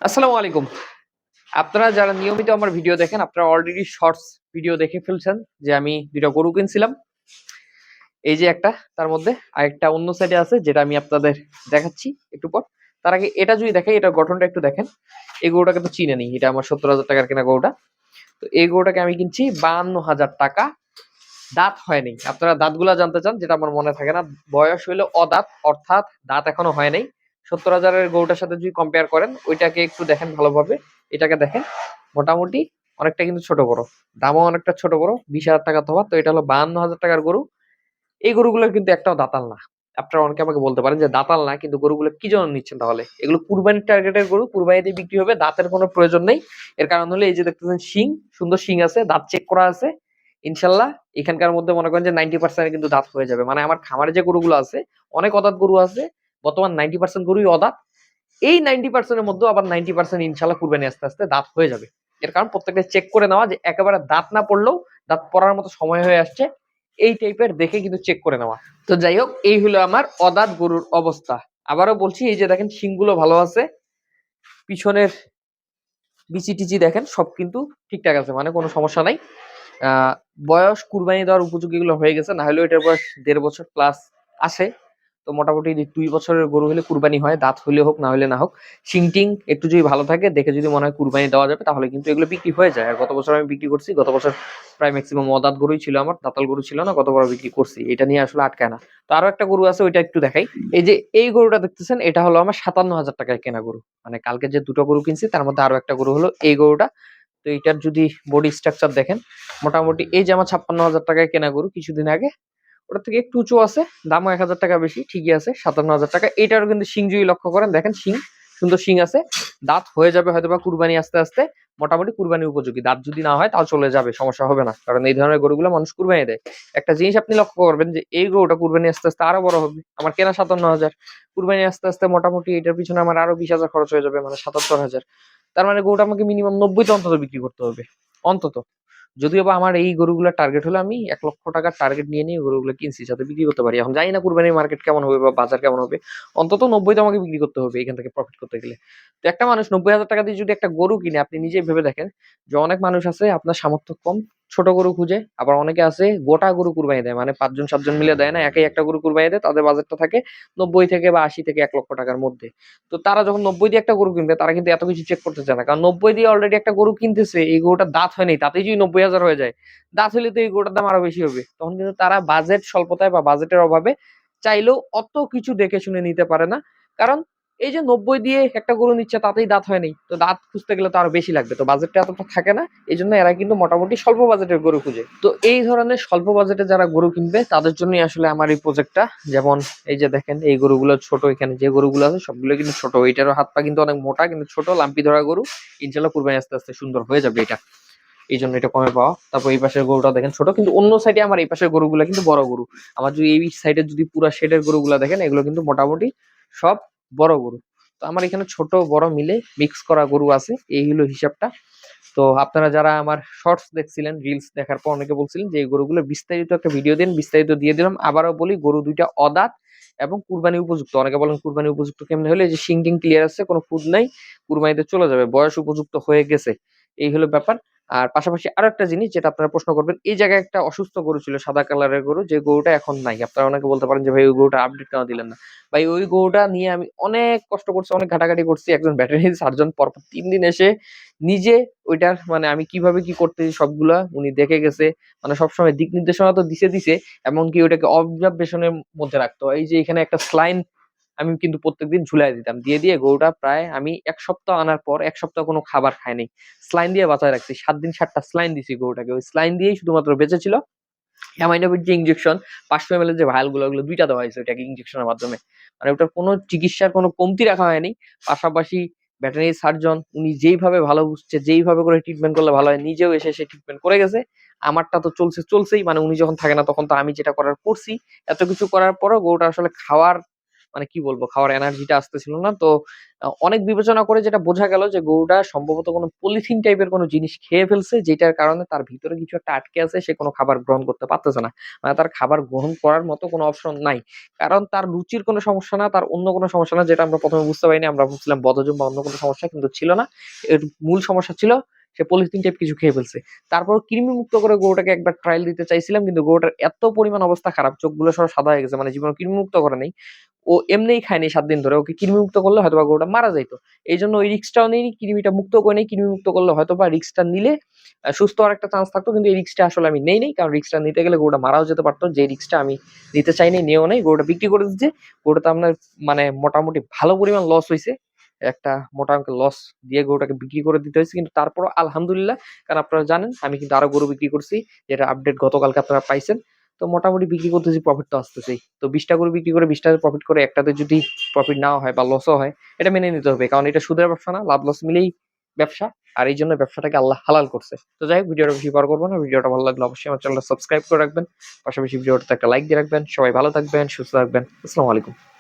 আসসালামু আলাইকুম। আপনারা যারা নিয়মিত আমার ভিডিও দেখেন, আপনারা অলরেডি শর্টস ভিডিও দেখে ফেলছেন যে আমি ২ টা গরু কিনছিলাম। এই যে একটা, তার মধ্যে আরেকটা অন্য সাইডে আছে যেটা আমি আপনাদের দেখাচ্ছি একটু পর। তার আগে এটা যদি দেখাই, এটার গঠনটা একটু দেখেন। এই গরুটাকে তো চিনেনই, এটা আমার ৭০,০০০ টাকার কেনা গরুটা। তো এই গরুটাকে আমি কিনছি ৫২,০০০ টাকা। দাঁত হয়নি। আপনারা দাঁতগুলা জানতে চান, যেটা আমার মনে থাকে না। বয়স হইলো অদাঁত, অর্থাৎ দাঁত এখনো হয় নাই। ৭০,০০০ এর গরুটার সাথে যদি কম্পেয়ার করেন, ওইটাকে একটু দেখেন ভালোভাবে। এটাকে দেখেন, মোটামুটি অনেকটা কিন্তু ছোট বড়। দামও অনেকটা ছোট বড়, ২০,০০০ টাকা তফাৎ। তো এটা হলো ৫২,০০০ টাকার গরু। এই গরুগুলোর কিন্তু একটাও দাতাল না। আপনারা অনেকে আমাকে বলতে পারেন যে দাতাল না, কিন্তু গরুগুলো কি জন্য নিচ্ছেন তাহলে? এগুলো কুরবানির টার্গেটের গরু, কুরবানিতে বিক্রি হবে, দাঁতের কোনো প্রয়োজন নেই। এর কারণ হলো এই যে দেখতেছেন শিং, সুন্দর শিং আছে, দাঁত চেক করা আছে। ইনশাআল্লাহ এখানকার মধ্যে মনে করেন যে 90% কিন্তু দাঁত হয়ে যাবে। মানে আমার খামারে যে গরুগুলো আছে, অনেক অদাঁত গরু আছে। বর্তমান 90% গরুই অদাঁত। এই 90% এর মধ্যেও আবার 90% ইনশাআল্লাহ কুরবানি আস্তে, আস্তে দাঁত হয়ে যাবে। এর কারণ প্রত্যেকটা চেক করে নেওয়া, যে একেবারে দাঁত না পড়লেও দাঁত পড়ার মতো সময় হয়ে আসছে। এই টাইপের দেখে কিন্তু চেক করে নেওয়া। তো যাই হোক, এই হলো আমার অদাঁত গরুর অবস্থা। আবারও বলছি, এই যে দেখেন শিংগুলো ভালো আছে, পিছনের বিচি-টিচি দেখেন সব কিন্তু ঠিকঠাক আছে, মানে কোনো সমস্যা নাই। বয়স কুরবানি দেওয়ার উপযোগী এগুলো হয়ে গেছে, না হলেও এটার বয়স ১.৫ বছর প্লাস আসে। তো মোটামুটি ২ বছরের গরু হলে কুরবানি হয়, দাঁত হইলে হোক না হলে না হোক। শিং-টিং একটু যদি ভালো থাকে, দেখে যদি মনে হয় কুরবানি দেওয়া যাবে, তাহলে কিন্তু এগুলো বিক্রি হয়ে যায়। আর গত বছর আমি বিক্রি করছি, গত বছর প্রায় ম্যাক্সিমাম অদাঁত গরুই ছিল আমার, দাতাল গরু ছিল না, গত বছর বিক্রি করছি। এটা নিয়ে আসলে আটকায় না। তো আরো একটা গরু আছে, ওইটা একটু দেখাই। এই যে এই গরুটা দেখতেছেন, এটা হলো আমার ৫৭,০০০ টাকায় কেনা গরু। মানে কালকে যে ২ টো গরু কিনছি, তার মধ্যে আরো একটা গরু হলো এই গরুটা। তো এইটার যদি বডি স্ট্রাকচার দেখেন, মোটামুটি এই যে আমার ৫৬,০০০ টাকায় কেনা গরু কিছুদিন আগে, ওটার থেকে একটু উঁচু আছে, দামও ১,০০০ টাকা বেশি, ঠিকই আছে ৫৭,০০০ টাকা। এটারও কিন্তু শিং যদি লক্ষ্য করেন, দেখেন শিং, সুন্দর শিং আছে। দাঁত হয়ে যাবে হয়তোবা কুরবানি আস্তে আস্তে, মোটামুটি কুরবানি উপযোগী। দাঁত যদি না হয় তাও চলে যাবে, সমস্যা হবে না, কারণ এই ধরনের গরুগুলো মানুষ কুরবানি দেয়। একটা জিনিস আপনি লক্ষ্য করবেন, যে এই গরুটা কুরবানি আস্তে আস্তে আরো বড় হবে। আমার কেনা ৫৭,০০০, কুরবানি আস্তে আস্তে মোটামুটি এটার পিছনে আমার আরো ২০,০০০ খরচ হয়ে যাবে, মানে ৭৭,০০০। তার মানে গরুটা আমাকে মিনিমাম ৯০ তে অন্তত বিক্রি করতে হবে, অন্তত। যদিও বা আমার এই গরুগুলোর টার্গেট হলো, আমি ১,০০,০০০ টাকার টার্গেট নিয়ে গরুগুলো কিনছি যাতে বিক্রি করতে পারি। এখন জানি না কুরবানির মার্কেট কেমন হবে বা বাজার কেমন হবে। অন্তত ৯০ তে আমাকে বিক্রি করতে হবে এখান থেকে প্রফিট করতে গেলে। তো একটা মানুষ ৯০,০০০ টাকা দিয়ে যদি একটা গরু কিনে, আপনি নিজেই ভেবে দেখেন যে অনেক মানুষ আছে আপনার সামর্থ্য কম, ছোট গরু খুঁজে। আবার অনেকে আছে গোটা গরু কুরবানি দেয়, মানে ৫ জন ৭ জন মিলে দেয় না, একাই একটা গরু কুরবানি দেয়। তাদের বাজেটটা থাকে ৯০ থেকে বা ৮০ থেকে ১,০০,০০০ টাকার মধ্যে। তো তারা যখন ৯০ দিয়ে একটা গরু কিনবে, তারা কিন্তু এত কিছু চেক করতে চায় না। কারণ ৯০ দিয়ে অলরেডি একটা গরু কিনতেছে, এই গরুটার দাঁত হয়নি, তাতেই যদি ৯০,০০০ হয়ে যায়, দাঁত হলে তো এই গরুটার দাম আরো বেশি হবে। তখন কিন্তু তারা বাজেট স্বল্পতায় বা বাজেটের অভাবে চাইলেও অত কিছু দেখে শুনে নিতে পারে না। কারণ এই যে ৯০ দিয়ে একটা গরু নিচ্ছে, তাতেই দাঁত হয়নি, তো দাঁত খুঁজতে গেলে তো আরো বেশি লাগবে, তো বাজেটটা এতটা থাকে না। এই জন্য এরা কিন্তু মোটামুটি স্বল্প বাজেটের গরু খুঁজে। তো এই ধরনের স্বল্প বাজেটে যারা গরু কিনবে, তাদের জন্যই আসলে আমার এই প্রজেক্টটা। যেমন এই যে দেখেন, এই গরুগুলো ছোট, এখানে যে গরুগুলো আছে সবগুলো কিন্তু ছোট। এটারও হাত পা কিন্তু অনেক মোটা, কিন্তু ছোট লাম্পি ধরা গরু। ইনশাল্লাহ কুরবানি আস্তে আস্তে সুন্দর হয়ে যাবে এটা, এই জন্য এটা কমে পাওয়া। তারপর এই পাশের গরুটা দেখেন ছোট, কিন্তু অন্য সাইডে আমার এই পাশের গরুগুলো কিন্তু বড় গরু। আমার যদি এই সাইডে যদি পুরো শেডের গরুগুলো দেখেন, এগুলো কিন্তু মোটামুটি সব বড় গরু। তো আমার এখানে ছোট বড় মিলে মিক্স করা গরু আছে, এই হলো হিসাবটা। তো আপনারা যারা আমার শর্টস দেখছিলেন, রিলস দেখার পর অনেকে বলছিলেন যে এই গরুগুলো বিস্তারিত একটা ভিডিও দিন, বিস্তারিত দিয়ে দিলাম। আবারও বলি, গরু দুইটা অদাঁত এবং কুরবানি উপযুক্ত। অনেকে বলেন কুরবানি উপযুক্ত কেমনে হলে, যে শিং টিং ক্লিয়ার আছে, কোনো খুদ নাই, কুরবানিতে চলে যাবে, বয়স উপযুক্ত হয়ে গেছে। এই হলো ব্যাপার। আর পাশাপাশি আরো একটা জিনিস যেটা আপনারা প্রশ্ন করবেন, এই জায়গায় একটা অসুস্থ গরু ছিল, সাদা কালারের গরু, যে গরুটা এখন নাই। আপনারা অনেকে বলতে পারেন যে ভাই ওই গরুটা আপডেট কেন দিলেন না? ভাই ওই গরুটা নিয়ে আমি অনেক কষ্ট করছি, অনেক ঘাটাঘাটি করছি। একজন ভেটেরিনারি সার্জন পরপর ৩ দিন এসে নিজে ওইটার, মানে আমি কিভাবে কি করতেছি সবগুলা উনি দেখে গেছে। মানে সবসময় দিক নির্দেশনা তো দিছে, এমনকি ওটাকে অবজারভেশনের মধ্যে রাখতো। এই যে এখানে একটা স্লাইন আমি কিন্তু প্রত্যেকদিন ঝুলাই দিতাম, দিয়ে গরুটা প্রায় আমি ১ সপ্তাহ আনার পর ১ সপ্তাহ কোনো খাবার খায়নি, স্লাইন দিয়ে বাঁচায় রাখছি। ৭ দিন ৭টা স্লাইন দিছি গরুটাকে, ওই স্লাইন দিয়েই শুধুমাত্র বেঁচে ছিল। অ্যামাইনোভিট যে ইনজেকশন ৫০০ ml এর যে ভায়াল গুলো, ওগুলো ২টা দেওয়া হয়েছে ওটাকে ইনজেকশনের মাধ্যমে। মানে ওটার কোনো চিকিৎসার কোনো কমতি রাখা হয়নি। পাশাপাশি ভেটেরিনারি সার্জন উনি যেইভাবে ভালো বুঝছে, যেইভাবে করে ট্রিটমেন্ট করলে ভালো হয়, নিজেও এসে সে ট্রিটমেন্ট করে গেছে। আমারটা তো চলছেই, মানে উনি যখন থাকে না তখন তো আমি যেটা করার করছি। এত কিছু করার পরেও গরুটা আসলে খাওয়ার মানে কি বলবো, খাওয়ার এনার্জিটা আসতেছিল না। তো অনেক বিবেচনা করে যেটা বোঝা গেল যে গরুটা সম্ভবত কোনো পলিথিন টাইপের কোনো জিনিস খেয়ে ফেলছে, যেটার কারণে তার ভিতরে কিছু একটা আটকে আছে, সে কোনো খাবার গ্রহণ করতে পারতেছে না। মানে তার খাবার গ্রহণ করার মতো কোনো অপশন নাই। কারণ তার রুচির কোনো সমস্যা না, তার অন্য কোনো সমস্যা না, যেটা আমরা ১ম এ বুঝতে পারিনি। আমরা ভাবছিলাম বদহজম বা অন্য কোনো সমস্যা, কিন্তু ছিল না। এর মূল সমস্যা ছিল সে পলিথিন টাইপ কিছু খেয়ে ফেলছে। তারপর কৃমিমুক্ত করে গরুটাকে একবার ট্রায়াল দিতে চাইছিলাম, কিন্তু গরুটার এত পরিমাণ অবস্থা খারাপ, চোখগুলো সব সাদা হয়ে গেছে। মানে জীবনে কৃমিমুক্ত করে নাই। ও এমনিই খায়নি ৭ দিন ধরে। ওকে কৃমিমুক্ত করলে হয়তোবা গরুটা মারা যাইত। এইজন্য ওই রিস্কটাও নেইনি, কৃমিটা মুক্ত করে নেই। কৃমিমুক্ত করলে হয়তোবা রিস্কটা নিলে সুস্থ হওয়ার একটা চান্স থাকতো। কিন্তু এই রিস্কটা আসলে আমি নেই নাই। কারণ রিস্কটা নিতে গেলে গরুটা মারাও যেতে পারতো। যে রিস্কটা আমি নিতে চাইনি, নিয়েও নাই। গরুটা বিক্রি করে দিচ্ছি। গরুটা আপনার মানে মোটামুটি ভালো পরিমাণ লস হইছে। একটা মোটা অঙ্কের লস দিয়ে গরুটাকে বিক্রি করে দিতে হয়েছে। কিন্তু তারপরও আলহামদুলিল্লাহ, কারণ আপনারা জানেন আমি কিন্তু আরো গরু বিক্রি করছি, যেটা আপডেট গতকালকে আপনারা পাইছেন। তো মোটামুটি বিক্রি করতেছি, প্রফিট তো আসতেছেই। তো ২০ টা গরু বিক্রি করে ২০ টাকা প্রফিট করে একটাতে যদি প্রফিট নাও হয় বা লসও হয়, এটা মেনে নিতে হবে। কারণ এটা সুদের ব্যবসা না, লাভ লস মিলেই ব্যবসা। আর এই জন্য ব্যবসাটাকে আল্লাহ হালাল করছে। তো যাই হোক, ভিডিওটা বেশি বড় করবো না। ভিডিওটা ভালো লাগলে অবশ্যই আমার চ্যানেলটা সাবস্ক্রাইব করে রাখবেন। পাশাপাশি ভিডিওটাতে একটা লাইক দিয়ে রাখবেন। সবাই ভালো থাকবেন, সুস্থ থাকবেন। আসসালামু আলাইকুম।